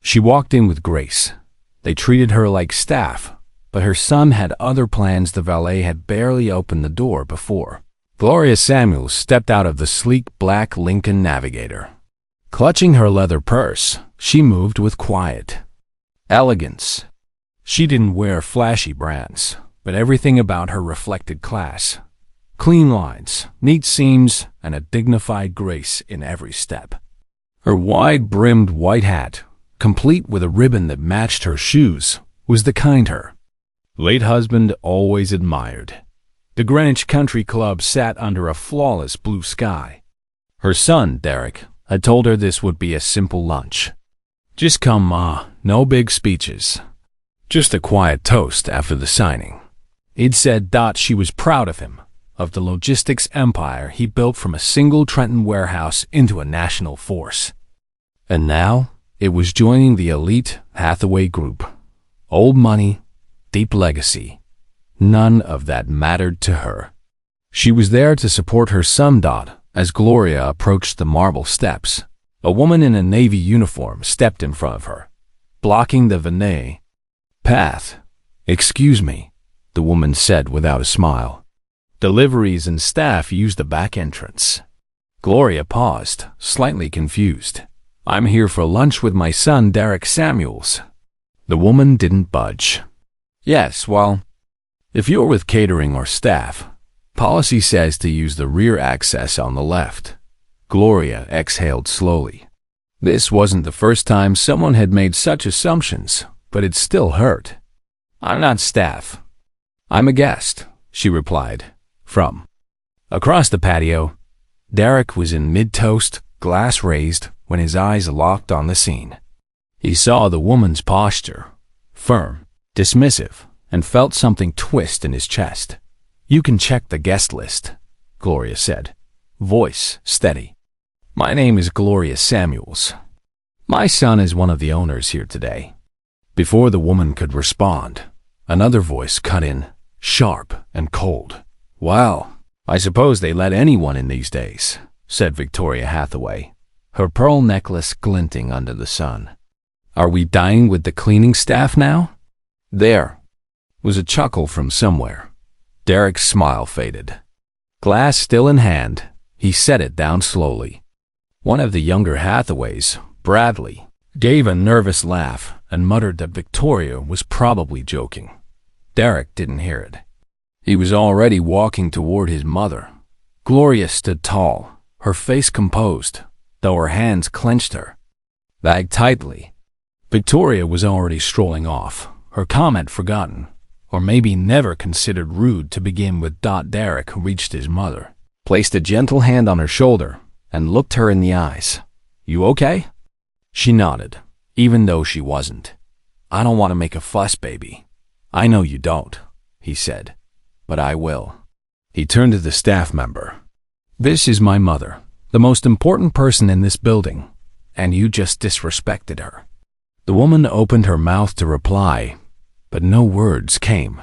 She walked in with Grace. They treated her like staff, but her son had other plans. The valet had barely opened the door before Gloria Samuels stepped out of the sleek black Lincoln Navigator. Clutching her leather purse, she moved with quiet elegance. She didn't wear flashy brands, but everything about her reflected class. Clean lines, neat seams, and a dignified grace in every step. Her wide-brimmed white hat, complete with a ribbon that matched her shoes, was the kind her late husband always admired. The Greenwich Country Club sat under a flawless blue sky. Her son, Derek, had told her this would be a simple lunch. Just come, Ma, no big speeches. Just a quiet toast after the signing. He'd said she was proud of him, of the logistics empire he built from a single Trenton warehouse into a national force. And now, it was joining the elite Hathaway Group. Old money, deep legacy. None of that mattered to her. She was there to support her son, as Gloria approached the marble steps. A woman in a navy uniform stepped in front of her, blocking the veneer path. "Excuse me," the woman said without a smile. "Deliveries and staff use the back entrance." Gloria paused, slightly confused. "I'm here for lunch with my son, Derek Samuels." The woman didn't budge. "Yes, well, if you're with catering or staff, policy says to use the rear access on the left." Gloria exhaled slowly. This wasn't the first time someone had made such assumptions, but it still hurt. "I'm not staff. I'm a guest," she replied. From across the patio, Derek was in mid-toast, glass raised, when his eyes locked on the scene. He saw the woman's posture, firm, dismissive, and felt something twist in his chest. "You can check the guest list," Gloria said, voice steady. "My name is Gloria Samuels. My son is one of the owners here today." Before the woman could respond, another voice cut in, sharp and cold. "Well, I suppose they let anyone in these days," said Victoria Hathaway, her pearl necklace glinting under the sun. "Are we dining with the cleaning staff now?" There was a chuckle from somewhere. Derek's smile faded. Glass still in hand, he set it down slowly. One of the younger Hathaways, Bradley, gave a nervous laugh and muttered that Victoria was probably joking. Derek didn't hear it. He was already walking toward his mother. Gloria stood tall, her face composed, though her hands clenched her, bagged tightly. Victoria was already strolling off, her comment forgotten, or maybe never considered rude to begin with. Derek reached his mother, placed a gentle hand on her shoulder, and looked her in the eyes. "You okay?" She nodded, even though she wasn't. "I don't want to make a fuss, baby." "I know you don't," he said, "but I will." He turned to the staff member. "This is my mother, the most important person in this building, and you just disrespected her." The woman opened her mouth to reply, but no words came.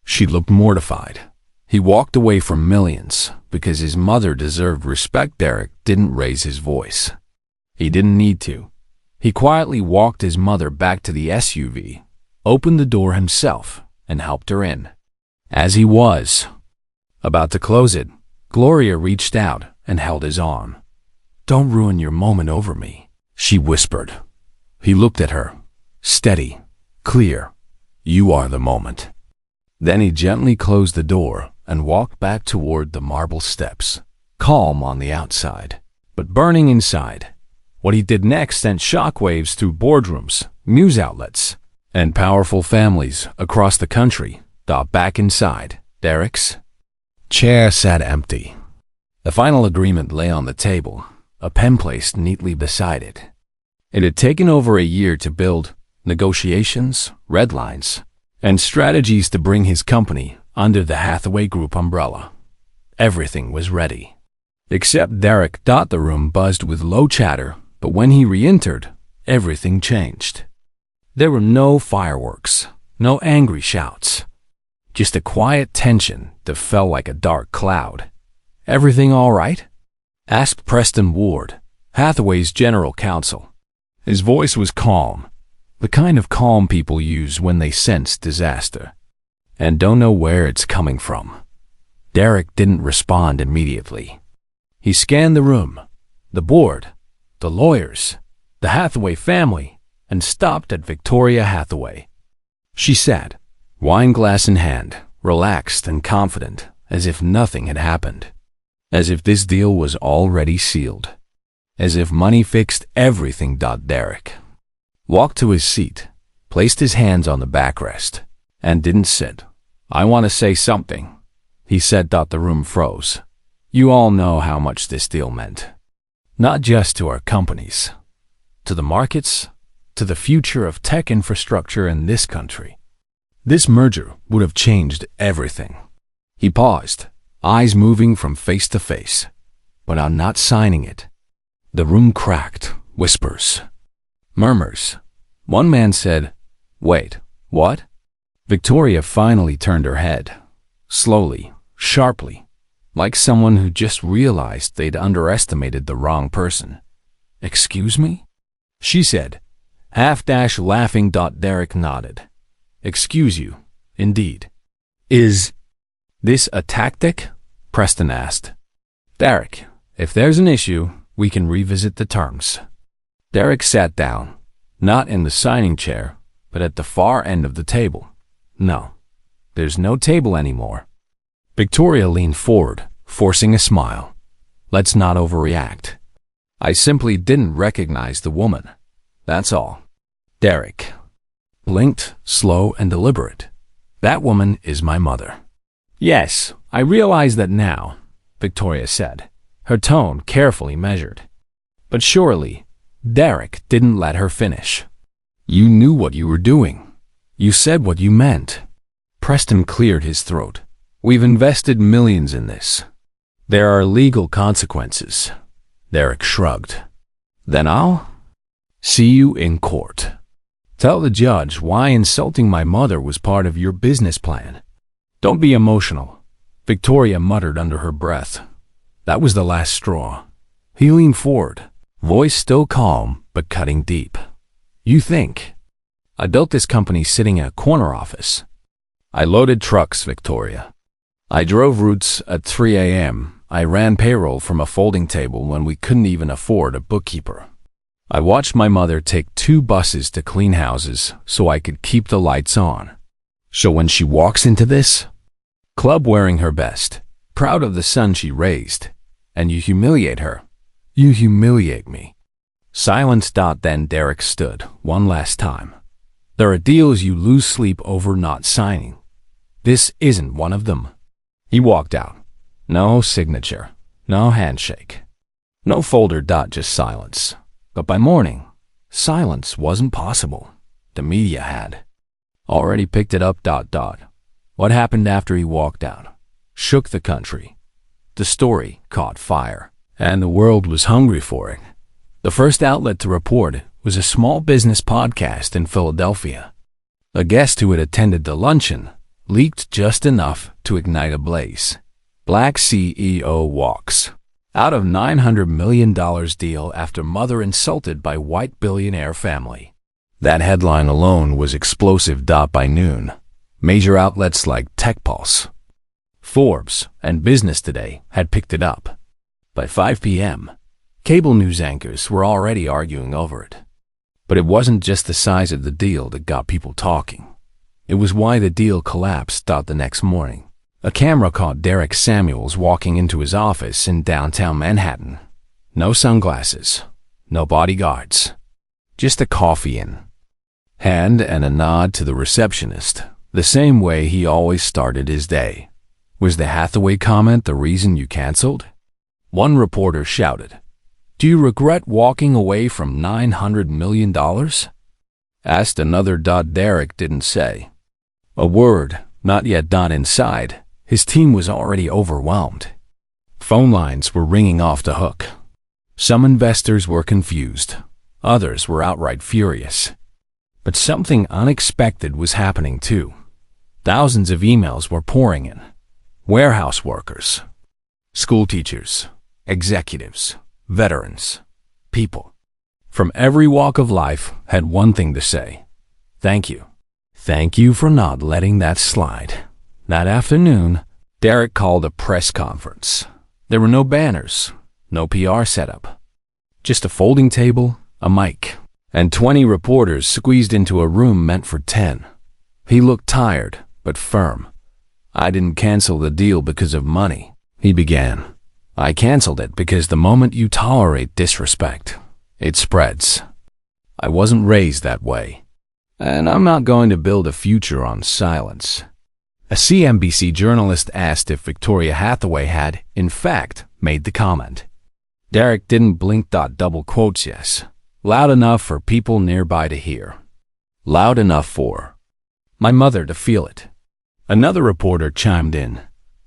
She looked mortified. He walked away from millions because his mother deserved respect. Derek didn't raise his voice. He didn't need to. He quietly walked his mother back to the SUV, opened the door himself, and helped her in. As he was about to close it, Gloria reached out and held his arm. "Don't ruin your moment over me," she whispered. He looked at her, steady, clear. "You are the moment." Then he gently closed the door and walked back toward the marble steps, calm on the outside, but burning inside. What he did next sent shockwaves through boardrooms, news outlets, and powerful families across the country. Back inside, Derek's chair sat empty. The final agreement lay on the table, a pen placed neatly beside it. It had taken over a year to build, negotiations, red lines, and strategies to bring his company under the Hathaway Group umbrella. Everything was ready. Except Derek. The room buzzed with low chatter, but when he re-entered, everything changed. There were no fireworks, no angry shouts, just a quiet tension that fell like a dark cloud. "Everything all right?" asked Preston Ward, Hathaway's general counsel. His voice was calm, The kind of calm people use when they sense disaster and don't know where it's coming from. Derek didn't respond immediately. He scanned the room, the board, the lawyers, the Hathaway family, and stopped at Victoria Hathaway. She sat, wine glass in hand, relaxed and confident, as if nothing had happened. As if this deal was already sealed. As if money fixed everything. Derek walked to his seat, placed his hands on the backrest, and didn't sit. "I want to say something," he said. The room froze. "You all know how much this deal meant. Not just to our companies, to the markets, to the future of tech infrastructure in this country. This merger would have changed everything." He paused, eyes moving from face to face. "But I'm not signing it." The room cracked, whispers, murmurs. One man said, "Wait, what?" Victoria finally turned her head, slowly, sharply, like someone who just realized they'd underestimated the wrong person. "Excuse me?" she said, half-laughing. Derek nodded. "Excuse you, indeed." "Is this a tactic?" Preston asked. "Derek, if there's an issue, we can revisit the terms." Derek sat down, not in the signing chair, but at the far end of the table. "No, there's no table anymore." Victoria leaned forward, forcing a smile. "Let's not overreact. I simply didn't recognize the woman. That's all." Derek blinked, slow and deliberate. "That woman is my mother." "Yes, I realize that now," Victoria said, her tone carefully measured. "But surely," Derek didn't let her finish. "You knew what you were doing. You said what you meant." Preston cleared his throat. "We've invested millions in this. There are legal consequences." Derek shrugged. "Then I'll see you in court. Tell the judge why insulting my mother was part of your business plan." "Don't be emotional," Victoria muttered under her breath. That was the last straw. He leaned forward, voice still calm but cutting deep. "You think I built this company sitting in a corner office? I loaded trucks, Victoria. I drove routes at 3 a.m. I ran payroll from a folding table when we couldn't even afford a bookkeeper. I watched my mother take 2 buses to clean houses so I could keep the lights on. So when she walks into this club wearing her best, proud of the son she raised, and you humiliate her, you humiliate me." Silence. Then Derek stood one last time. "There are deals you lose sleep over not signing. This isn't one of them." He walked out. No signature, no handshake, no folder. Just silence. But by morning, silence wasn't possible. The media had already picked it up. What happened after he walked out shook the country. The story caught fire, and the world was hungry for it. The first outlet to report it was a small business podcast in Philadelphia. A guest who had attended the luncheon leaked just enough to ignite a blaze. Black CEO walks out of $900 million deal after mother insulted by white billionaire family. That headline alone was explosive. By noon, major outlets like TechPulse, Forbes, and Business Today had picked it up. By 5 p.m., cable news anchors were already arguing over it. But it wasn't just the size of the deal that got people talking. It was why the deal collapsed. The next morning, a camera caught Derek Samuels walking into his office in downtown Manhattan. No sunglasses, no bodyguards, just a coffee in hand and a nod to the receptionist, the same way he always started his day. "Was the Hathaway comment the reason you canceled?" One reporter shouted. "Do you regret walking away from $900 million? Asked another. Derek didn't say a word, not yet. Inside, his team was already overwhelmed. Phone lines were ringing off the hook. Some investors were confused. Others were outright furious. But something unexpected was happening too. Thousands of emails were pouring in. Warehouse workers, school teachers, executives, veterans, people from every walk of life had one thing to say. Thank you. Thank you for not letting that slide. That afternoon, Derek called a press conference. There were no banners, no PR setup. Just a folding table, a mic, and 20 reporters squeezed into a room meant for 10. He looked tired, but firm. I didn't cancel the deal because of money, he began. I canceled it because the moment you tolerate disrespect, it spreads. I wasn't raised that way. And I'm not going to build a future on silence. A CNBC journalist asked if Victoria Hathaway had, in fact, made the comment. Derek didn't blink. Double quotes yes. Loud enough for people nearby to hear. Loud enough for my mother to feel it. Another reporter chimed in.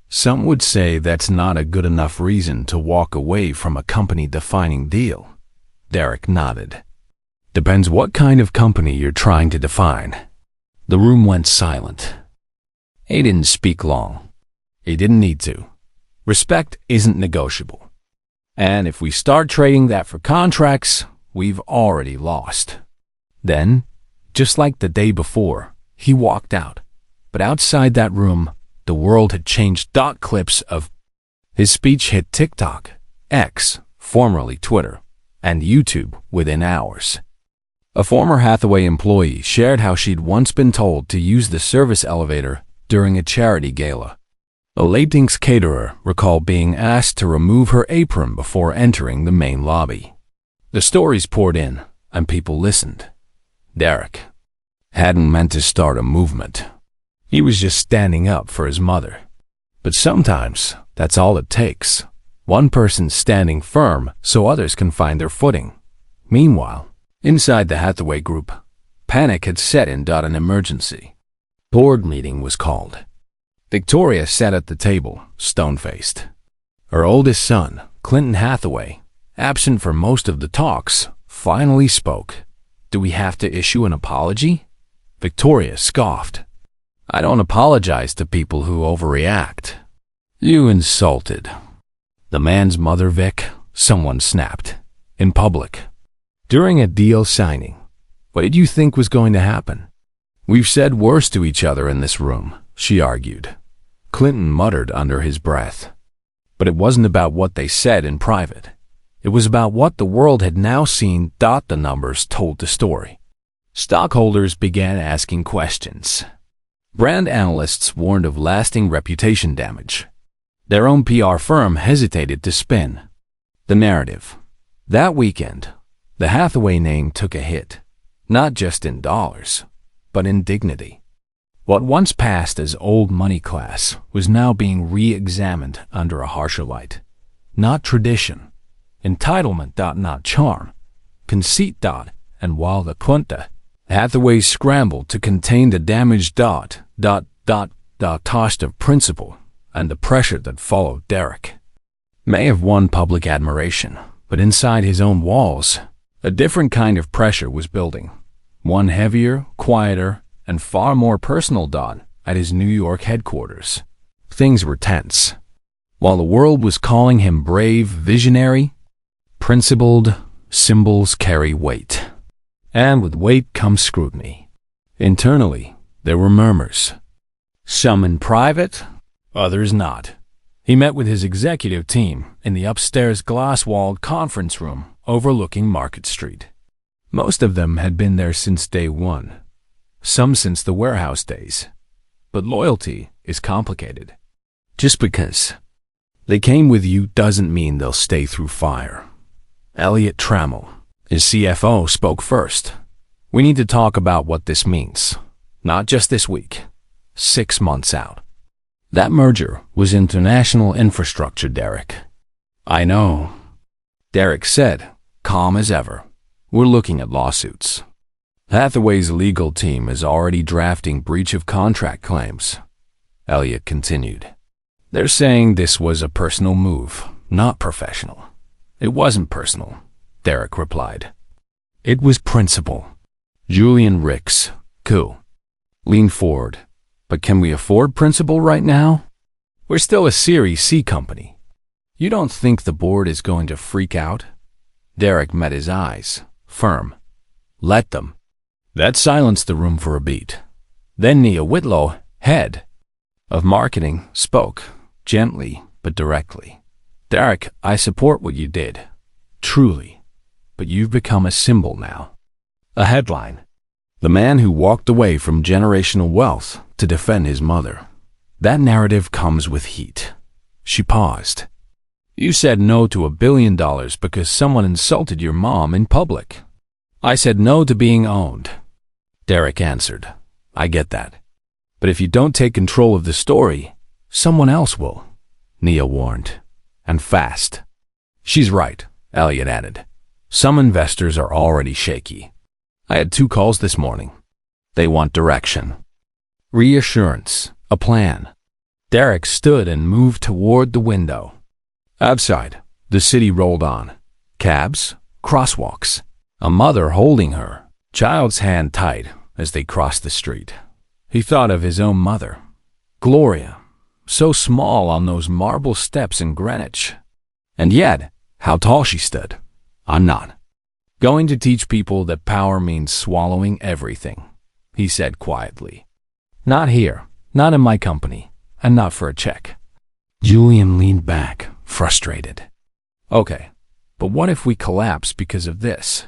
Some would say that's not a good enough reason to walk away from a company-defining deal. Derek nodded. Depends what kind of company you're trying to define. The room went silent. He didn't speak long. He didn't need to. Respect isn't negotiable. And if we start trading that for contracts, we've already lost. Then, just like the day before, he walked out. But outside that room, the world had changed. Clips of his speech hit TikTok, X, formerly Twitter, and YouTube within hours. A former Hathaway employee shared how she'd once been told to use the service elevator during a charity gala. A Latinx caterer recalled being asked to remove her apron before entering the main lobby. The stories poured in, and people listened. Derek hadn't meant to start a movement. He was just standing up for his mother. But sometimes, that's all it takes. One person standing firm so others can find their footing. Meanwhile, inside the Hathaway group, panic had set in. An emergency board meeting was called. Victoria sat at the table, stone-faced. Her oldest son, Clinton Hathaway, absent for most of the talks, finally spoke. Do we have to issue an apology? Victoria scoffed. I don't apologize to people who overreact. You insulted the man's mother, Vic, someone snapped. In public. During a deal signing. What did you think was going to happen? We've said worse to each other in this room, she argued. Clinton muttered under his breath. But it wasn't about what they said in private. It was about what the world had now seen. The numbers told the story. Stockholders began asking questions. Brand analysts warned of lasting reputation damage. Their own PR firm hesitated to spin the narrative. That weekend, the Hathaway name took a hit, not just in dollars, but in dignity. What once passed as old money class was now being re-examined under a harsher light. Not tradition, entitlement. Not charm, conceit. And while the Quinta, Hathaway scrambled to contain the damaged tossed of principle and the pressure that followed. Derek may have won public admiration, but inside his own walls, a different kind of pressure was building. One heavier, quieter, and far more personal. At his New York headquarters, things were tense. While the world was calling him brave, visionary, principled, symbols carry weight. And with weight comes scrutiny. Internally, there were murmurs. Some in private, others not. He met with his executive team in the upstairs glass-walled conference room overlooking Market Street. Most of them had been there since day one, some since the warehouse days. But loyalty is complicated. Just because they came with you doesn't mean they'll stay through fire. Elliot Trammell, his CFO, spoke first. We need to talk about what this means, not just this week, 6 months out. That merger was international infrastructure, Derek. I know, Derek said, calm as ever. We're looking at lawsuits. Hathaway's legal team is already drafting breach of contract claims. Elliot continued. They're saying this was a personal move, not professional. It wasn't personal, Derek replied. It was principle. Julian Ricks, coup. Lean forward. But can we afford principle right now? We're still a Series C company. You don't think the board is going to freak out? Derek met his eyes, firm. Let them. That silenced the room for a beat. Then Nia Whitlow, head of marketing, spoke, gently but directly. Derek, I support what you did. Truly. But you've become a symbol now. A headline. The man who walked away from generational wealth to defend his mother. That narrative comes with heat. She paused. You said no to $1 billion because someone insulted your mom in public. I said no to being owned. Derek answered. I get that. But if you don't take control of the story, someone else will, Nia warned. And fast. She's right, Elliot added. Some investors are already shaky. I had 2 calls this morning. They want direction. Reassurance. A plan. Derek stood and moved toward the window. Outside, the city rolled on. Cabs, crosswalks. A mother holding her child's hand tight as they crossed the street. He thought of his own mother, Gloria, so small on those marble steps in Greenwich. And yet, how tall she stood. I'm not going to teach people that power means swallowing everything, he said quietly. Not here, not in my company, and not for a check. Julian leaned back, frustrated. Okay, but what if we collapse because of this?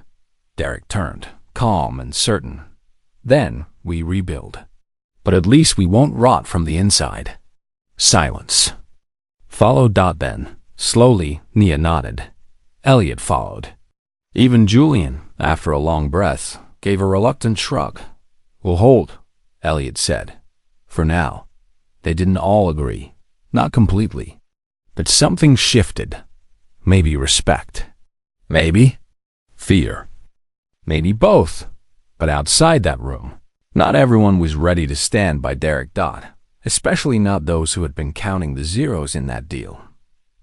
Derek turned, calm and certain. Then we rebuild. But at least we won't rot from the inside. Silence. Followed. Then, slowly, Nia nodded. Elliot followed. Even Julian, after a long breath, gave a reluctant shrug. We'll hold, Elliot said. For now. They didn't all agree. Not completely. But something shifted. Maybe respect. Maybe fear. Maybe both. But outside that room, not everyone was ready to stand by Derek. Especially not those who had been counting the zeros in that deal.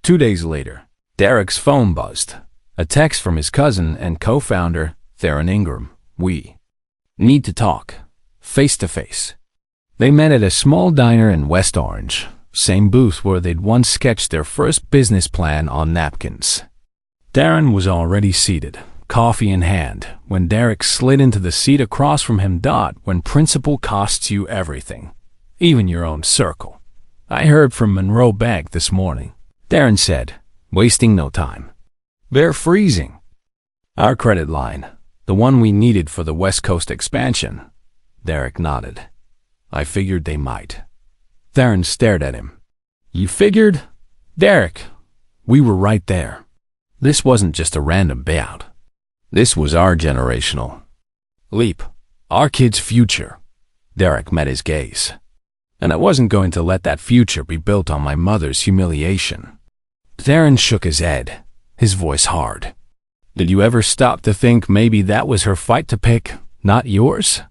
2 days later, Derek's phone buzzed. A text from his cousin and co-founder, Theron Ingram. We need to talk. Face to face. They met at a small diner in West Orange, same booth where they'd once sketched their first business plan on napkins. Darren was already seated, coffee in hand, when Derek slid into the seat across from him. When principle costs you everything, even your own circle. I heard from Monroe Bank this morning, Darren said, wasting no time. They're freezing our credit line, the one we needed for the West Coast expansion. Derek nodded. I figured they might. Theron stared at him. You figured? Derek, we were right there. This wasn't just a random payout. This was our generational leap, our kids' future. Derek met his gaze. And I wasn't going to let that future be built on my mother's humiliation. Theron shook his head, his voice hard. Did you ever stop to think maybe that was her fight to pick, not yours?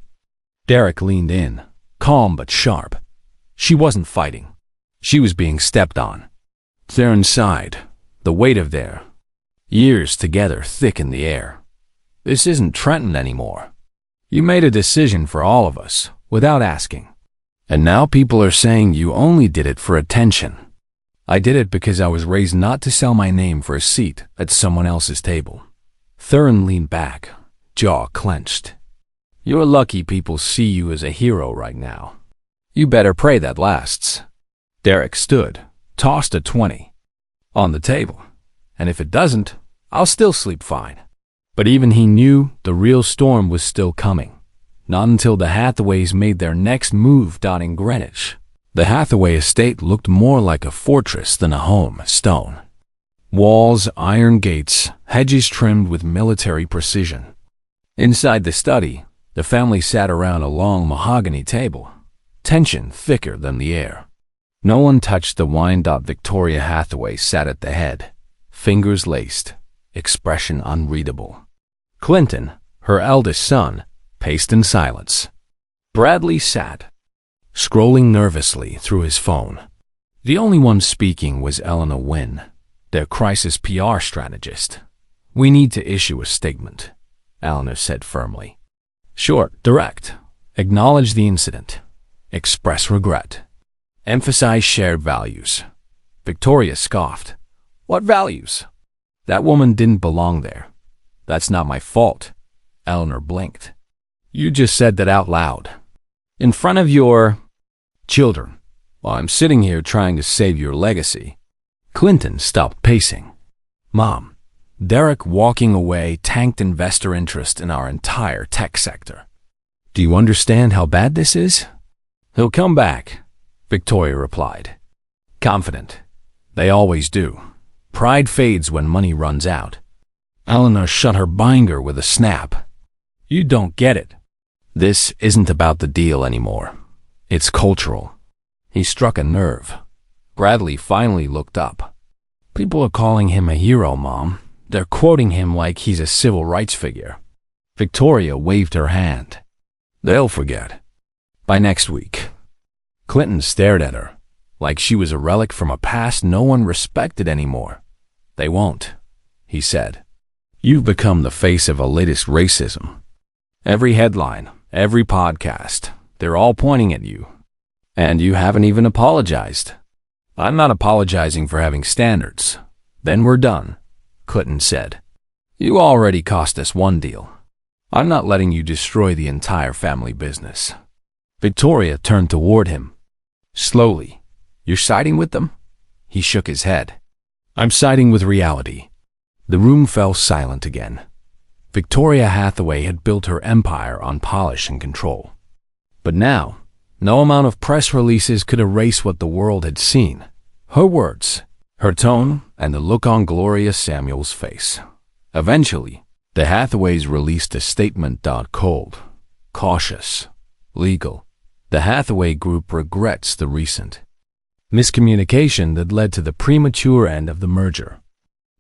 Derek leaned in, calm but sharp. She wasn't fighting. She was being stepped on. Theron sighed, the weight of their years together thick in the air. This isn't Trenton anymore. You made a decision for all of us, without asking. And now people are saying you only did it for attention. I did it because I was raised not to sell my name for a seat at someone else's table. Theron leaned back, jaw clenched. You're lucky people see you as a hero right now. You better pray that lasts. Derek stood, tossed a 20 on the table. And if it doesn't, I'll still sleep fine. But even he knew the real storm was still coming. Not until the Hathaways made their next move in Greenwich. The Hathaway estate looked more like a fortress than a home, stone. Walls, iron gates, hedges trimmed with military precision. Inside the study, the family sat around a long mahogany table, tension thicker than the air. No one touched the wine. Victoria Hathaway sat at the head, fingers laced, expression unreadable. Clinton, her eldest son, paced in silence. Bradley sat, scrolling nervously through his phone. The only one speaking was Eleanor Wynne, their crisis PR strategist. We need to issue a statement, Eleanor said firmly. Short, direct, acknowledge the incident, express regret, emphasize shared values. Victoria scoffed. What values? That woman didn't belong there. That's not my fault. Eleanor blinked. You just said that out loud. In front of your children, while I'm sitting here trying to save your legacy. Clinton stopped pacing. Mom, Derek walking away tanked investor interest in our entire tech sector. Do you understand how bad this is? He'll come back, Victoria replied. Confident. They always do. Pride fades when money runs out. Eleanor shut her binder with a snap. You don't get it. This isn't about the deal anymore. It's cultural. He struck a nerve. Bradley finally looked up. People are calling him a hero, Mom. They're quoting him like he's a civil rights figure. Victoria waved her hand. They'll forget. By next week. Clinton stared at her, like she was a relic from a past no one respected anymore. They won't, he said. You've become the face of elitist racism. Every headline, every podcast, they're all pointing at you. And you haven't even apologized. I'm not apologizing for having standards. Then we're done, Clinton said. You already cost us one deal. I'm not letting you destroy the entire family business. Victoria turned toward him. Slowly. You're siding with them? He shook his head. I'm siding with reality. The room fell silent again. Victoria Hathaway had built her empire on polish and control. But now, no amount of press releases could erase what the world had seen. Her words, her tone, and the look on Gloria Samuel's face. Eventually, the Hathaways released a statement cold, cautious, legal. The Hathaway Group regrets the recent miscommunication that led to the premature end of the merger.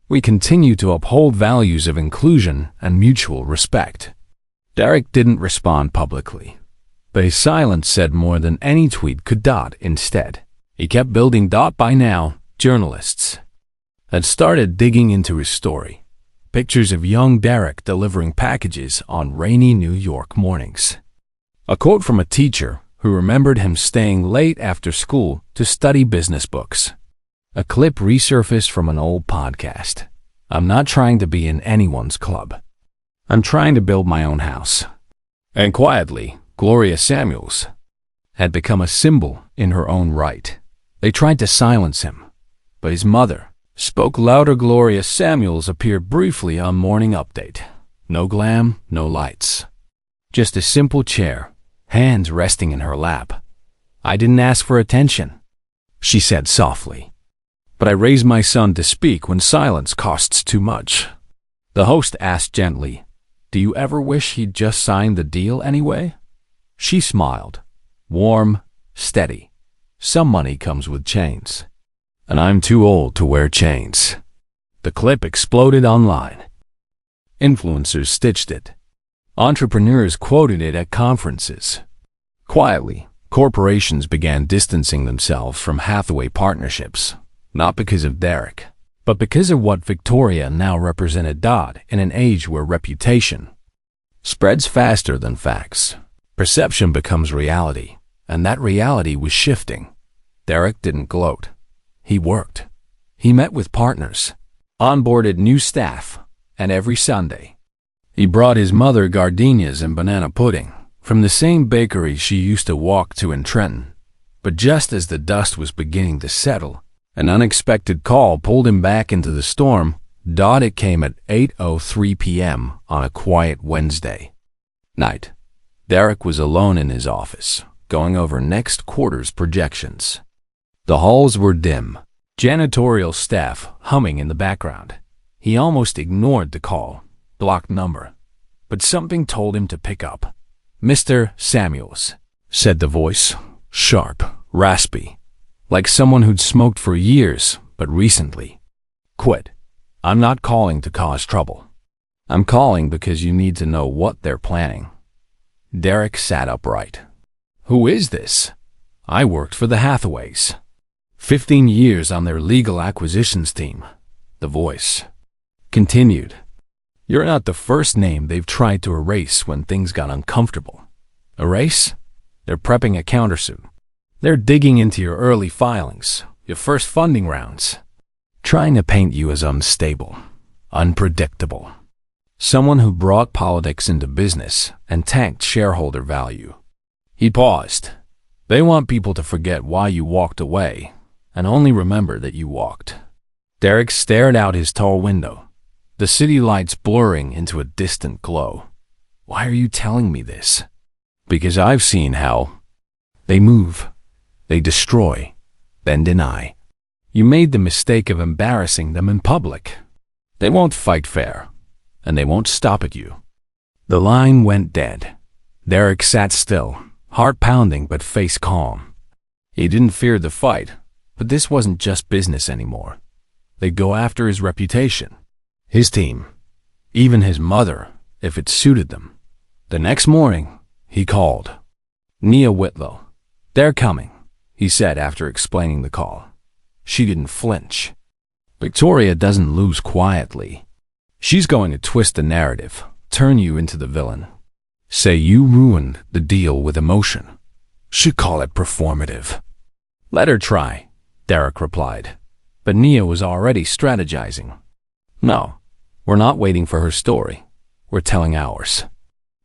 We continue to uphold values of inclusion and mutual respect. Derek didn't respond publicly, but his silence said more than any tweet could. Instead, he kept building. By now, journalists had started digging into his story. Pictures of young Derek delivering packages on rainy New York mornings. A quote from a teacher who remembered him staying late after school to study business books. A clip resurfaced from an old podcast. I'm not trying to be in anyone's club. I'm trying to build my own house. And quietly, Gloria Samuels had become a symbol in her own right. They tried to silence him, but his mother spoke louder. Gloria Samuels appeared briefly on Morning Update. No glam, no lights. Just a simple chair, hands resting in her lap. I didn't ask for attention, she said softly. But I raised my son to speak when silence costs too much. The host asked gently, do you ever wish he'd just signed the deal anyway? She smiled, warm, steady. Some money comes with chains. And I'm too old to wear chains. The clip exploded online. Influencers stitched it. Entrepreneurs quoted it at conferences. Quietly, corporations began distancing themselves from Hathaway partnerships, not because of Derek, but because of what Victoria now represented. In an age where reputation spreads faster than facts, perception becomes reality, and that reality was shifting. Derek didn't gloat. He worked. He met with partners, onboarded new staff, and every Sunday, he brought his mother gardenias and banana pudding from the same bakery she used to walk to in Trenton. But just as the dust was beginning to settle, an unexpected call pulled him back into the storm. It came at 8:03 p.m. on a quiet Wednesday night. Derek was alone in his office, going over next quarter's projections. The halls were dim, janitorial staff humming in the background. He almost ignored the call, blocked number, but something told him to pick up. Mr. Samuels, said the voice, sharp, raspy, like someone who'd smoked for years, but recently quit. I'm not calling to cause trouble. I'm calling because you need to know what they're planning. Derek sat upright. Who is this? I worked for the Hathaways. 15 years on their legal acquisitions team. The voice continued. You're not the first name they've tried to erase when things got uncomfortable. Erase? They're prepping a countersuit. They're digging into your early filings, your first funding rounds, trying to paint you as unstable, unpredictable. someone who brought politics into business and tanked shareholder value. He paused. They want people to forget why you walked away and only remember that you walked. Derek stared out his tall window, the city lights blurring into a distant glow. Why are you telling me this? Because I've seen how they move, they destroy, then deny. You made the mistake of embarrassing them in public. They won't fight fair, and they won't stop at you. The line went dead. Derek sat still, heart pounding but face calm. He didn't fear the fight, but this wasn't just business anymore. They'd go after his reputation, his team, even his mother, if it suited them. The next morning, he called. Nia Whitlow. They're coming, he said after explaining the call. She didn't flinch. Victoria doesn't lose quietly. She's going to twist the narrative, turn you into the villain. Say you ruined the deal with emotion. Should call it performative. Let her try, Derek replied. But Nia was already strategizing. No, we're not waiting for her story. We're telling ours.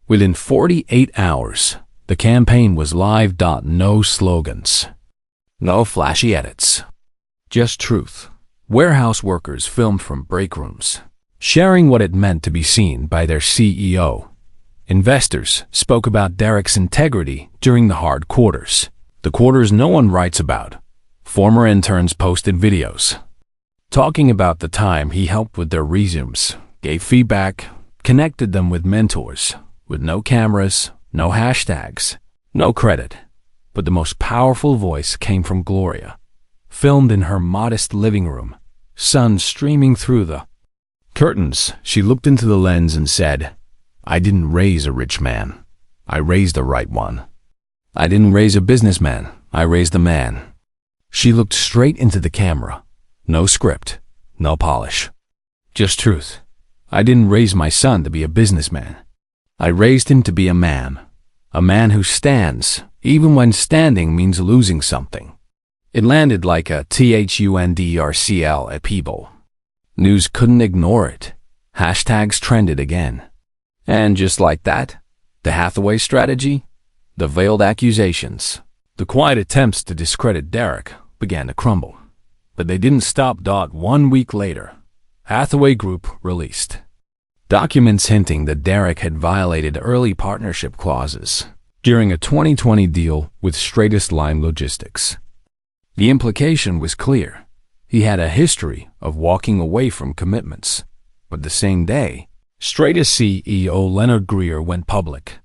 Within 48 hours, the campaign was live. No slogans. No flashy edits. Just truth. Warehouse workers filmed from break rooms, sharing what it meant to be seen by their CEO. Investors spoke about Derek's integrity during the hard quarters, the quarters no one writes about. Former interns posted videos, talking about the time he helped with their resumes, gave feedback, connected them with mentors, with no cameras, no hashtags, no credit. But the most powerful voice came from Gloria, filmed in her modest living room, sun streaming through the curtains. She looked into the lens and said, I didn't raise a rich man. I raised the right one. I didn't raise a businessman. I raised a man. She looked straight into the camera. No script, no polish. Just truth. I didn't raise my son to be a businessman. I raised him to be a man who stands, even when standing means losing something. It landed like a THUNDRCL at people. News couldn't ignore it. Hashtags trended again. And just like that, the Hathaway strategy, the veiled accusations, the quiet attempts to discredit Derek began to crumble. But they didn't stop. 1 week later, Hathaway Group released documents hinting that Derek had violated early partnership clauses during a 2020 deal with Straightest Line Logistics. The implication was clear. He had a history of walking away from commitments. But the same day, Straightest CEO Leonard Greer went public.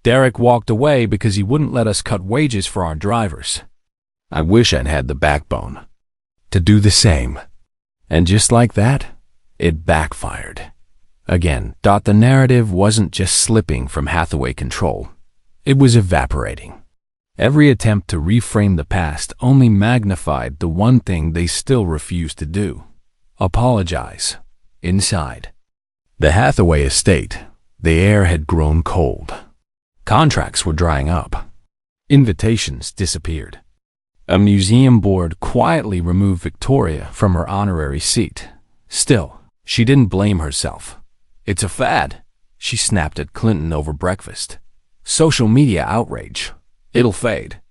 Derek walked away because he wouldn't let us cut wages for our drivers. I wish I'd had the backbone to do the same. And just like that, it backfired. Again, the narrative wasn't just slipping from Hathaway control. It was evaporating. Every attempt to reframe the past only magnified the one thing they still refused to do: apologize. Inside the Hathaway estate, the air had grown cold. Contracts were drying up. Invitations disappeared. A museum board quietly removed Victoria from her honorary seat. Still, she didn't blame herself. It's a fad, she snapped at Clinton over breakfast. Social media outrage. It'll fade.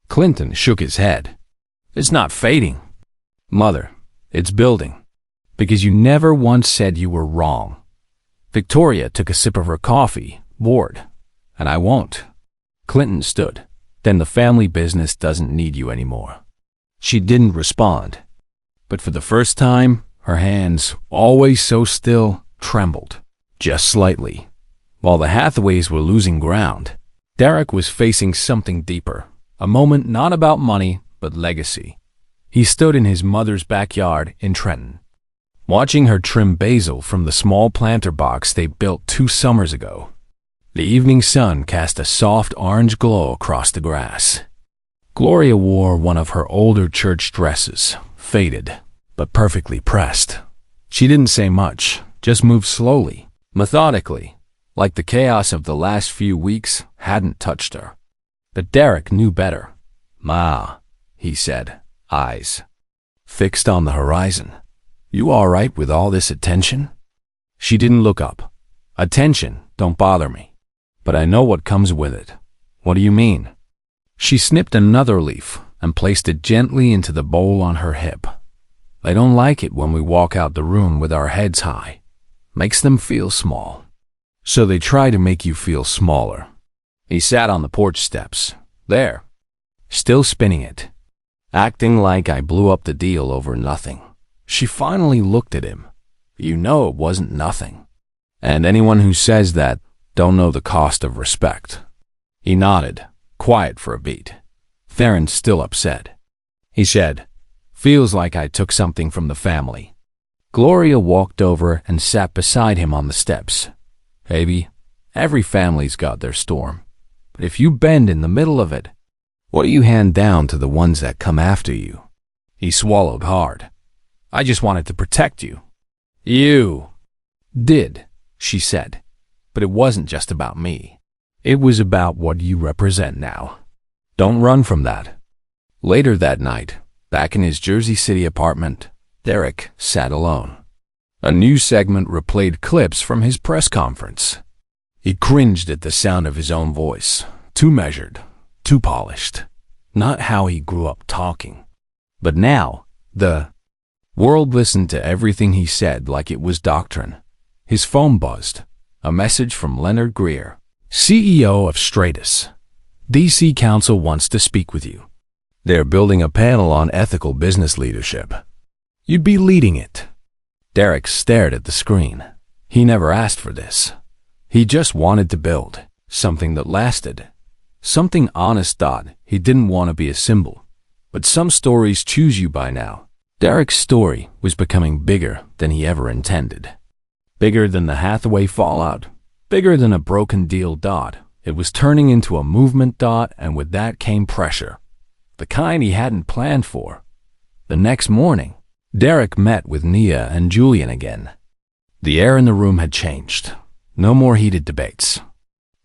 Clinton shook his head. It's not fading, Mother. It's building. Because you never once said you were wrong. Victoria took a sip of her coffee, bored. And I won't. Clinton stood. Then the family business doesn't need you anymore. She didn't respond. But for the first time, her hands, always so still, trembled. Just slightly. While the Hathaways were losing ground, Derek was facing something deeper. A moment not about money, but legacy. He stood in his mother's backyard in Trenton, watching her trim basil from the small planter box they built 2 summers ago. The evening sun cast a soft orange glow across the grass. Gloria wore one of her older church dresses, faded, but perfectly pressed. She didn't say much, just moved slowly, methodically, like the chaos of the last few weeks hadn't touched her. But Derek knew better. "Ma," he said, eyes fixed on the horizon. "You all right with all this attention?" She didn't look up. Attention, don't bother me. But I know what comes with it. What do you mean? She snipped another leaf and placed it gently into the bowl on her hip. They don't like it when we walk out the room with our heads high. Makes them feel small. So they try to make you feel smaller. He sat on the porch steps, there, still spinning it, acting like I blew up the deal over nothing. She finally looked at him. You know it wasn't nothing. And anyone who says that don't know the cost of respect. He nodded, quiet for a beat. Theron's still upset. He said, feels like I took something from the family. Gloria walked over and sat beside him on the steps. Baby, every family's got their storm. But if you bend in the middle of it, what do you hand down to the ones that come after you? He swallowed hard. I just wanted to protect you. You did, she said. But it wasn't just about me. It was about what you represent now. Don't run from that. Later that night, back in his Jersey City apartment, Derek sat alone. A news segment replayed clips from his press conference. He cringed at the sound of his own voice. Too measured, too polished. Not how he grew up talking. But now, the world listened to everything he said like it was doctrine. His phone buzzed. A message from Leonard Greer, CEO of Stratus. DC Council wants to speak with you. They're building a panel on ethical business leadership. You'd be leading it. Derek stared at the screen. He never asked for this. He just wanted to build something that lasted. Something honest. He didn't want to be a symbol. But some stories choose you by now. Derek's story was becoming bigger than he ever intended. Bigger than the Hathaway fallout. Bigger than a broken deal. It was turning into a movement. And with that came pressure. The kind he hadn't planned for. The next morning, Derek met with Nia and Julian again. The air in the room had changed. No more heated debates.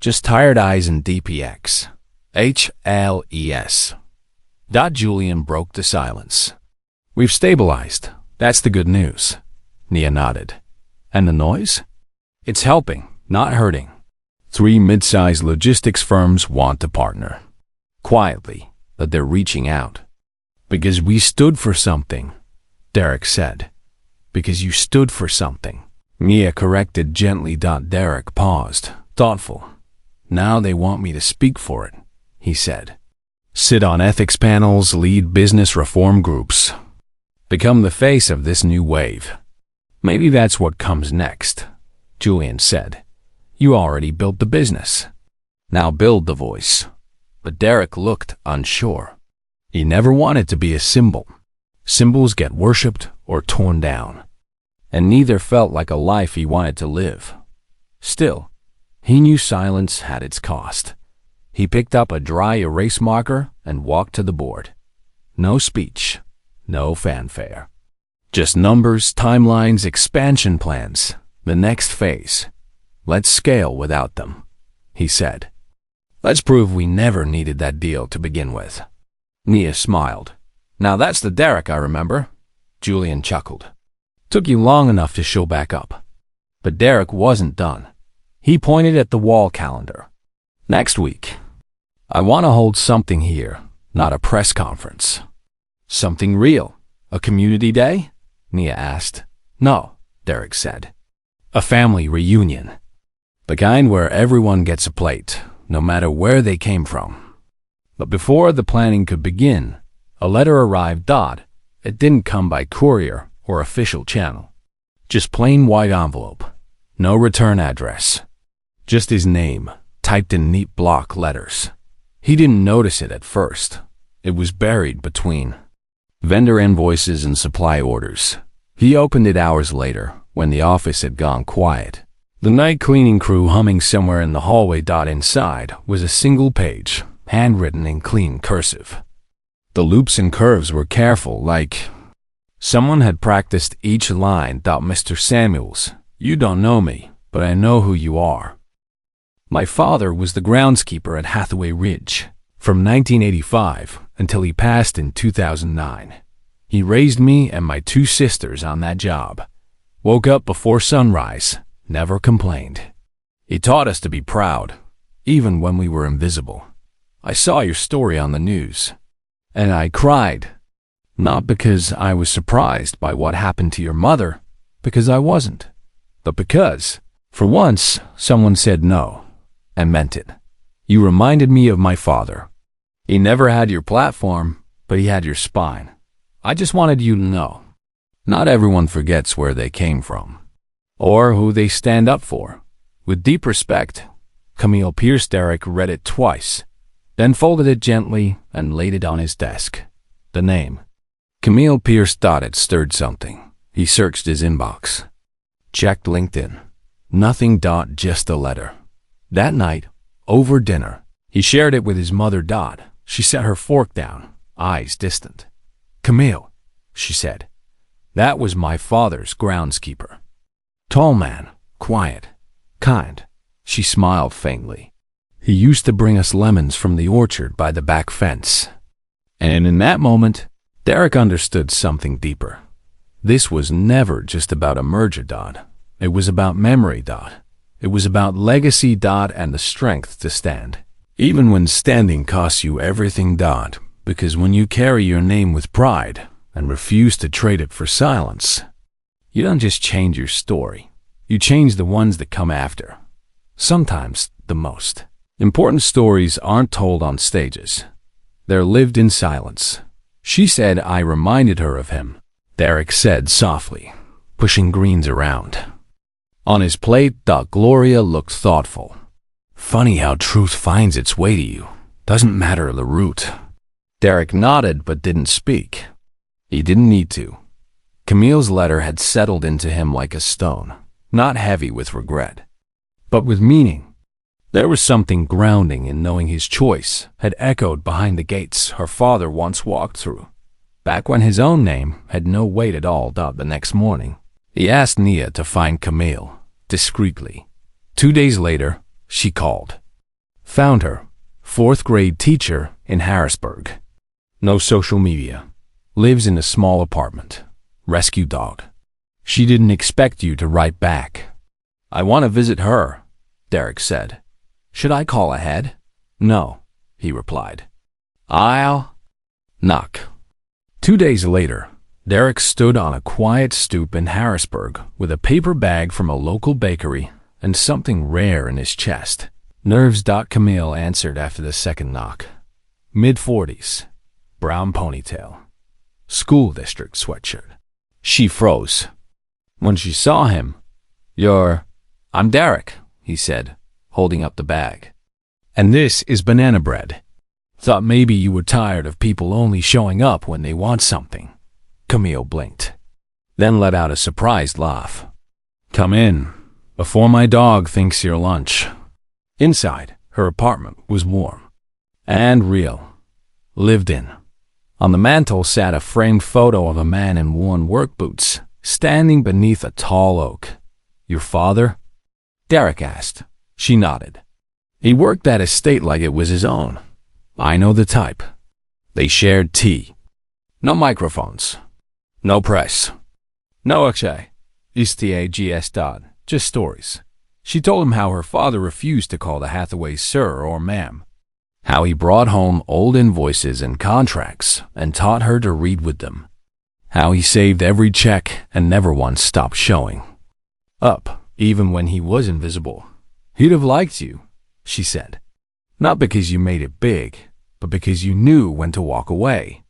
Just tired eyes and DPX. HLES. Julian broke the silence. We've stabilized. That's the good news. Nia nodded. And the noise? It's helping, not hurting. 3 mid-sized logistics firms want to partner. Quietly, but they're reaching out. Because we stood for something, Derek said. Because you stood for something. Nia corrected gently. Derek paused, thoughtful. Now they want me to speak for it, he said. Sit on ethics panels, lead business reform groups. Become the face of this new wave. Maybe that's what comes next, Julian said. You already built the business. Now build the voice. But Derek looked unsure. He never wanted to be a symbol. Symbols get worshipped or torn down. And neither felt like a life he wanted to live. Still, he knew silence had its cost. He picked up a dry erase marker and walked to the board. No speech, no fanfare. Just numbers, timelines, expansion plans. The next phase. Let's scale without them, he said. Let's prove we never needed that deal to begin with. Nia smiled. Now that's the Derek I remember. Julian chuckled. Took you long enough to show back up. But Derek wasn't done. He pointed at the wall calendar. Next week. I want to hold something here, not a press conference. Something real. A community day? Nia asked. No, Derek said. A family reunion. The kind where everyone gets a plate, no matter where they came from. But before the planning could begin, a letter arrived. It didn't come by courier or official channel. Just plain white envelope. No return address. Just his name, typed in neat block letters. He didn't notice it at first. It was buried between vendor invoices and supply orders. He opened it hours later, when the office had gone quiet. The night cleaning crew humming somewhere in the hallway. Inside was a single page, handwritten in clean cursive. The loops and curves were careful, like someone had practiced each line. Mr. Samuels, you don't know me, but I know who you are. My father was the groundskeeper at Hathaway Ridge from 1985 until he passed in 2009. He raised me and my 2 sisters on that job. Woke up before sunrise, never complained. He taught us to be proud, even when we were invisible. I saw your story on the news, and I cried. Not because I was surprised by what happened to your mother, because I wasn't, but because, for once, someone said no, and meant it. You reminded me of my father. He never had your platform, but he had your spine. I just wanted you to know. Not everyone forgets where they came from, or who they stand up for. With deep respect, Camille Pierce Derek read it twice, then folded it gently and laid it on his desk. The name. Camille Pierce thought it stirred something. He searched his inbox. Checked LinkedIn. Nothing. Just a letter. That night, over dinner, he shared it with his mother. She set her fork down, eyes distant. Camille, she said, that was my father's groundskeeper. Tall man, quiet, kind. She smiled faintly. He used to bring us lemons from the orchard by the back fence. And in that moment, Derek understood something deeper. This was never just about a merger. It was about memory. It was about legacy. And the strength to stand. Even when standing costs you everything. Because when you carry your name with pride and refuse to trade it for silence, you don't just change your story. You change the ones that come after. Sometimes the most important stories aren't told on stages. They're lived in silence. She said I reminded her of him, Derek said softly, pushing greens around. On his plate, Gloria looked thoughtful. Funny how truth finds its way to you. Doesn't matter the route. Derek nodded but didn't speak. He didn't need to. Camille's letter had settled into him like a stone, not heavy with regret, but with meaning. There was something grounding in knowing his choice had echoed behind the gates her father once walked through. Back when his own name had no weight at all. The next morning, he asked Nia to find Camille, discreetly. 2 days later, she called. Found her, 4th grade teacher in Harrisburg. No social media. Lives in a small apartment. Rescue dog. She didn't expect you to write back. I want to visit her, Derek said. Should I call ahead? No, he replied. I'll knock. 2 days later, Derek stood on a quiet stoop in Harrisburg with a paper bag from a local bakery and something rare in his chest. Nerves. Camille answered after the second knock. Mid-40s, brown ponytail, school district sweatshirt. She froze. When she saw him, I'm Derek, he said, holding up the bag. And this is banana bread. Thought maybe you were tired of people only showing up when they want something. Camille blinked, then let out a surprised laugh. Come in, before my dog thinks you're lunch. Inside, her apartment was warm and real, lived in. On the mantel sat a framed photo of a man in worn work boots, standing beneath a tall oak. Your father? Derek asked. She nodded. He worked that estate like it was his own. I know the type. They shared tea. No microphones. No press. No ISTAGS. Just stories. She told him how her father refused to call the Hathaways sir or ma'am. How he brought home old invoices and contracts and taught her to read with them. How he saved every check and never once stopped showing up, even when he was invisible. He'd have liked you, she said. Not because you made it big, but because you knew when to walk away.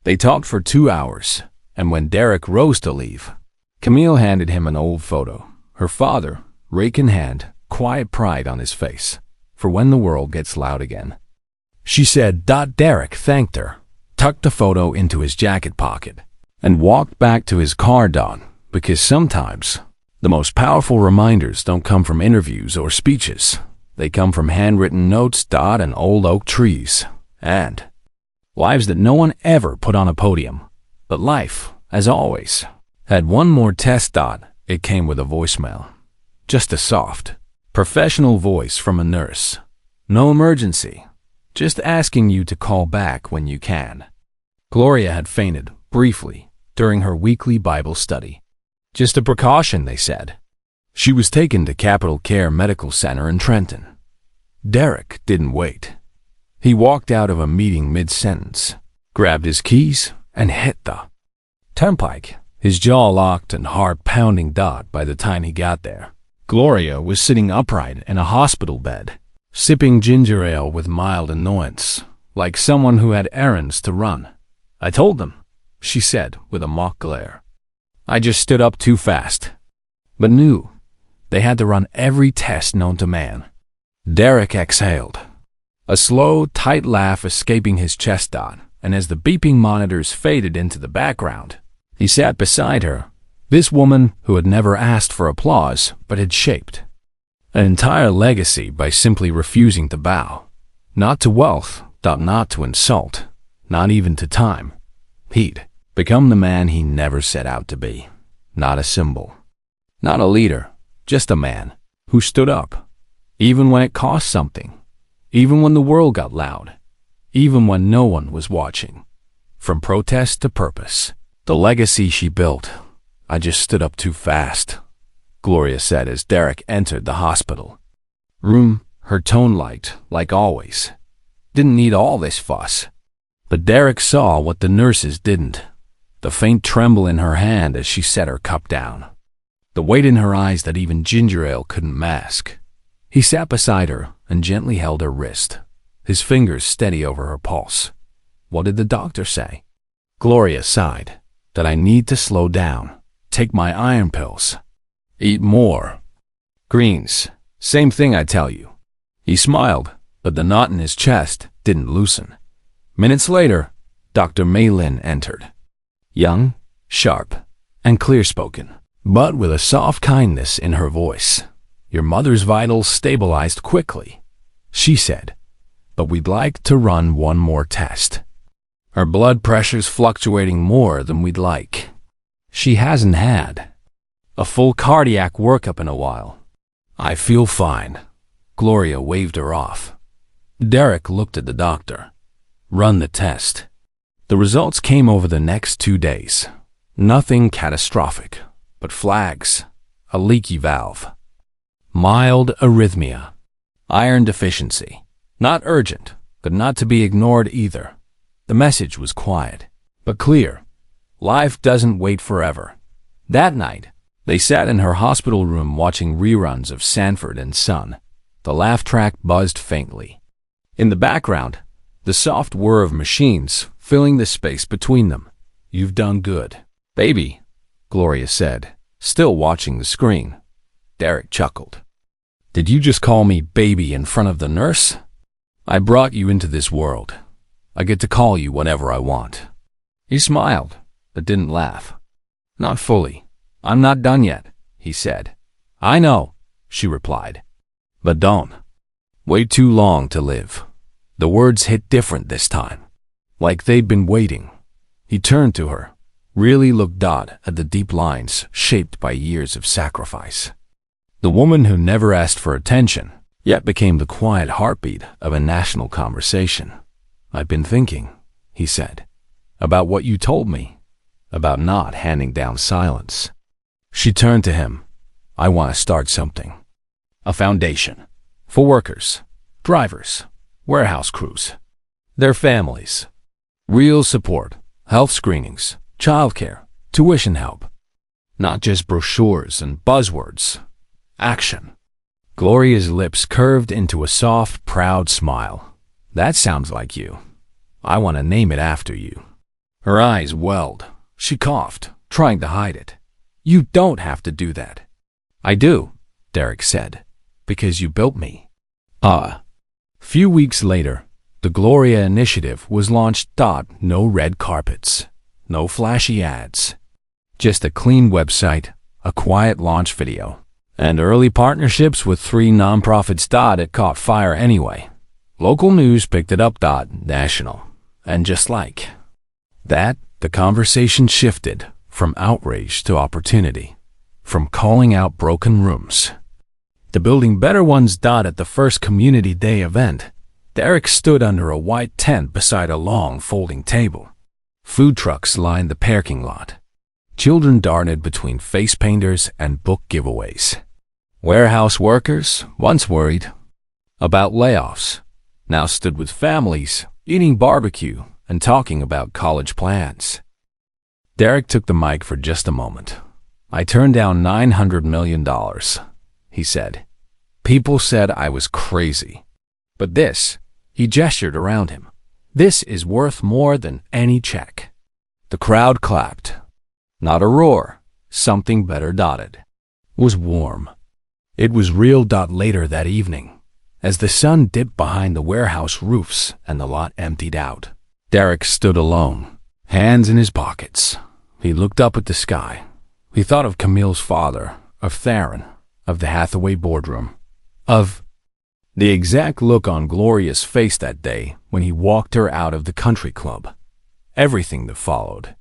They talked for 2 hours, and when Derek rose to leave, Camille handed him an old photo. Her father, rake in hand, quiet pride on his face, for when the world gets loud again. She said. Derek thanked her, tucked the photo into his jacket pocket, and walked back to his car. Because sometimes the most powerful reminders don't come from interviews or speeches. They come from handwritten notes. And old oak trees. And lives that no one ever put on a podium. But life, as always, had one more test. It came with a voicemail. Just a soft, professional voice from a nurse. No emergency. Just asking you to call back when you can. Gloria had fainted, briefly, during her weekly Bible study. Just a precaution, they said. She was taken to Capital Care Medical Center in Trenton. Derek didn't wait. He walked out of a meeting mid-sentence, grabbed his keys, and hit the turnpike, his jaw locked and heart pounding. By the time he got there, Gloria was sitting upright in a hospital bed, sipping ginger ale with mild annoyance, like someone who had errands to run. "I told them," she said with a mock glare. "I just stood up too fast, but knew they had to run every test known to man." Derek exhaled, a slow, tight laugh escaping his chest. And as the beeping monitors faded into the background, he sat beside her, this woman who had never asked for applause but had shaped an entire legacy by simply refusing to bow. Not to wealth, not to insult, not even to time. He'd become the man he never set out to be. Not a symbol, not a leader, just a man who stood up, even when it cost something, even when the world got loud, even when no one was watching. From protest to purpose, the legacy she built. "I just stood up too fast," Gloria said as Derek entered the hospital room, her tone light, like always. Didn't need all this fuss. But Derek saw what the nurses didn't. The faint tremble in her hand as she set her cup down. The weight in her eyes that even ginger ale couldn't mask. He sat beside her and gently held her wrist, his fingers steady over her pulse. "What did the doctor say?" Gloria sighed. "That I need to slow down, take my iron pills, eat more greens. Same thing I tell you." He smiled, but the knot in his chest didn't loosen. Minutes later, Dr. Maylin entered. Young, sharp, and clear-spoken, but with a soft kindness in her voice. "Your mother's vitals stabilized quickly," she said, "but we'd like to run one more test. Her blood pressure's fluctuating more than we'd like. She hasn't had a full cardiac workup in a while." "I feel fine." Gloria waved her off. Derek looked at the doctor. "Run the test." The results came over the next 2 days. Nothing catastrophic, but flags, a leaky valve, mild arrhythmia, iron deficiency. Not urgent, but not to be ignored either. The message was quiet, but clear. Life doesn't wait forever. That night, they sat in her hospital room watching reruns of Sanford and Son. The laugh track buzzed faintly. In the background, the soft whir of machines filling the space between them. "You've done good, baby," Gloria said, still watching the screen. Derek chuckled. "Did you just call me baby in front of the nurse? I brought you into this world. I get to call you whatever I want." He smiled, but didn't laugh. "Not fully. I'm not done yet," he said. "I know," she replied. "But don't wait too long to live." The words hit different this time, like they'd been waiting. He turned to her, really looked at the deep lines shaped by years of sacrifice. The woman who never asked for attention, yet became the quiet heartbeat of a national conversation. "I've been thinking," he said, "about what you told me, about not handing down silence." She turned to him. "I want to start something. A foundation for workers, drivers, warehouse crews, their families. Real support, health screenings, childcare, tuition help. Not just brochures and buzzwords. Action." Gloria's lips curved into a soft, proud smile. "That sounds like you. I want to name it after you." Her eyes welled. She coughed, trying to hide it. "You don't have to do that." "I do," Derek said, "because you built me." Few weeks later, the Gloria Initiative was launched. No red carpets, no flashy ads, just a clean website, a quiet launch video, and early partnerships with 3 nonprofits. It caught fire anyway. Local news picked it up. National. And just like that, the conversation shifted from outrage to opportunity, from calling out broken rooms to building better ones. At the first Community Day event, Derek stood under a white tent beside a long folding table. Food trucks lined the parking lot. Children darted between face painters and book giveaways. Warehouse workers, once worried about layoffs, now stood with families, eating barbecue and talking about college plans. Derek took the mic for just a moment. I turned down $900 million, he said. People said I was crazy. But this, he gestured around him, this is worth more than any check. The crowd clapped. Not a roar, something better dotted. Was warm. It was real. Later that evening, as the sun dipped behind the warehouse roofs and the lot emptied out, Derek stood alone, hands in his pockets. He looked up at the sky. He thought of Camille's father, of Theron, of the Hathaway boardroom, of the exact look on Gloria's face that day when he walked her out of the country club. Everything that followed,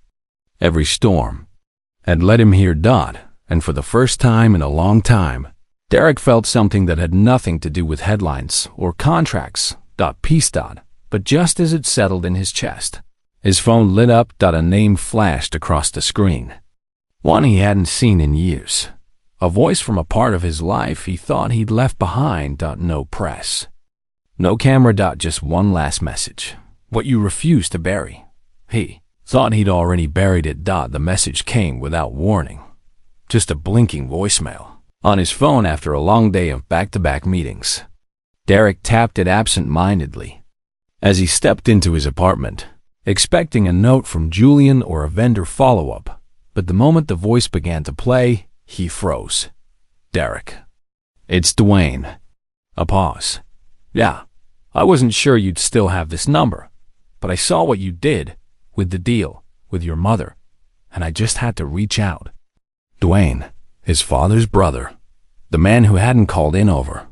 every storm, had led him here. And for the first time in a long time, Derek felt something that had nothing to do with headlines or contracts. Peace. But just as it settled in his chest, his phone lit up. A name flashed across the screen. One he hadn't seen in years. A voice from a part of his life he thought he'd left behind. No press. No camera. Just one last message. What you refuse to bury. He thought he'd already buried it. The message came without warning. Just a blinking voicemail on his phone after a long day of back-to-back meetings. Derek tapped it absent-mindedly as he stepped into his apartment, expecting a note from Julian or a vendor follow-up. But the moment the voice began to play, he froze. Derek. It's Dwayne. A pause. Yeah, I wasn't sure you'd still have this number, but I saw what you did with the deal with your mother, and I just had to reach out. Dwayne, his father's brother, the man who hadn't called in over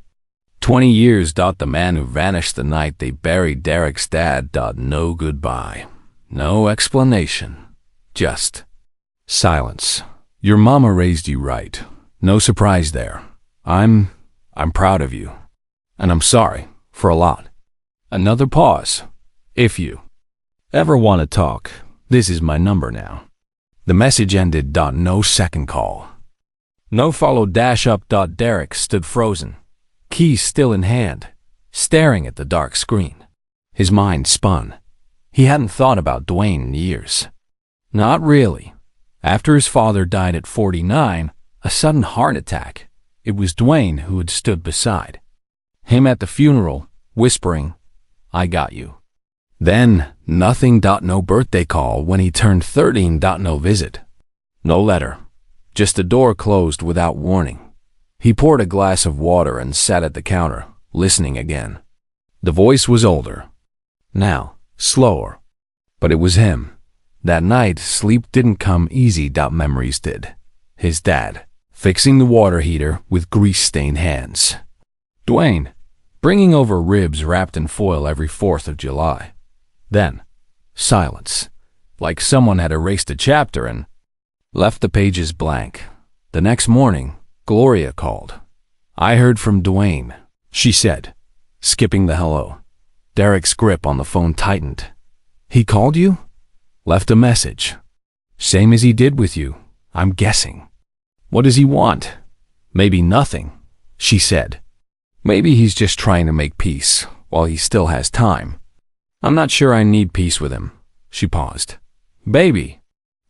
20 years. The man who vanished the night they buried Derek's dad. No goodbye, no explanation, just silence. Your mama raised you right. No surprise there. I'm proud of you, and I'm sorry for a lot. Another pause. If you ever want to talk, this is my number now. The message ended. No second call. No follow. Up. Derek stood frozen, keys still in hand, staring at the dark screen. His mind spun. He hadn't thought about Dwayne in years. Not really. After his father died at 49, a sudden heart attack, it was Dwayne who had stood beside him at the funeral, whispering, I got you. Then, nothing. No birthday call when he turned 13. No visit. No letter. Just the door closed without warning. He poured a glass of water and sat at the counter, listening again. The voice was older. Now, slower. But it was him. That night, sleep didn't come easy. Memories did. His dad, fixing the water heater with grease-stained hands. Dwayne, bringing over ribs wrapped in foil every 4th of July. Then, silence, like someone had erased a chapter and left the pages blank. The next morning, Gloria called. I heard from Dwayne, she said, skipping the hello. Derek's grip on the phone tightened. He called you? Left a message. Same as he did with you, I'm guessing. What does he want? Maybe nothing, she said. Maybe he's just trying to make peace while he still has time. I'm not sure I need peace with him. She paused. Baby,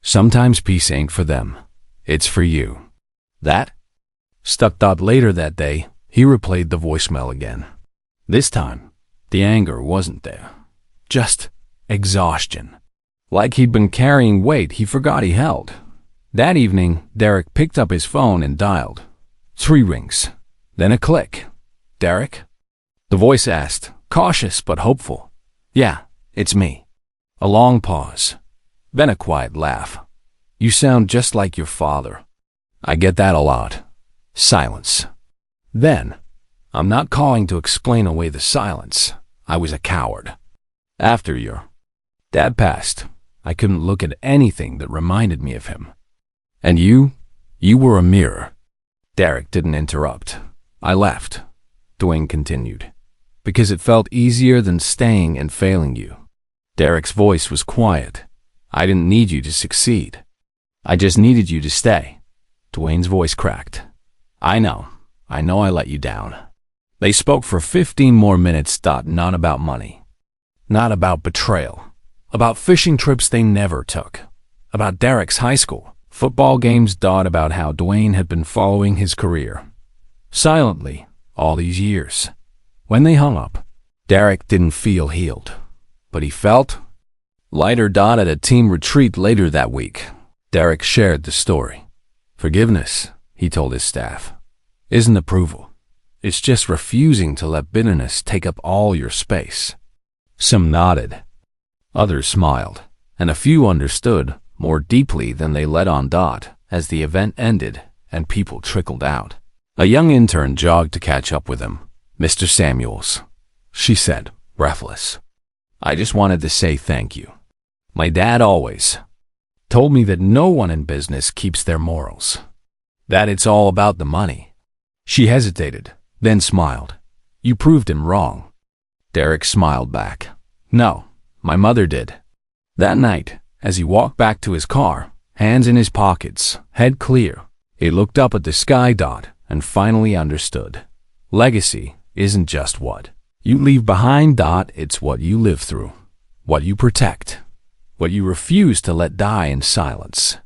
sometimes peace ain't for them. It's for you. That? Stuck. Later that day, he replayed the voicemail again. This time, the anger wasn't there. Just exhaustion. Like he'd been carrying weight he forgot he held. That evening, Derek picked up his phone and dialed. 3 rings, then a click. Derek? The voice asked, cautious but hopeful. Yeah, it's me. A long pause. Then a quiet laugh. You sound just like your father. I get that a lot. Silence. Then, I'm not calling to explain away the silence. I was a coward. After your dad passed, I couldn't look at anything that reminded me of him. And you were a mirror. Derek didn't interrupt. I left, Dwayne continued, because it felt easier than staying and failing you. Derek's voice was quiet. I didn't need you to succeed. I just needed you to stay. Dwayne's voice cracked. I know. I know I let you down." They spoke for 15 more minutes. Not about money, not about betrayal, about fishing trips they never took, about Derek's high school football games. About how Dwayne had been following his career silently all these years. When they hung up, Derek didn't feel healed, but he felt lighter. At a team retreat later that week, Derek shared the story. "Forgiveness," he told his staff, "isn't approval. It's just refusing to let bitterness take up all your space." Some nodded, others smiled, and a few understood more deeply than they let on. As the event ended and people trickled out, a young intern jogged to catch up with him. "Mr. Samuels," she said, breathless, "I just wanted to say thank you. My dad always told me that no one in business keeps their morals, that it's all about the money." She hesitated, then smiled. "You proved him wrong." Derek smiled back. "No, my mother did." That night, as he walked back to his car, hands in his pockets, head clear, he looked up at the sky. And finally understood. Legacy isn't just what you leave behind. It's what you live through, what you protect, what you refuse to let die in silence.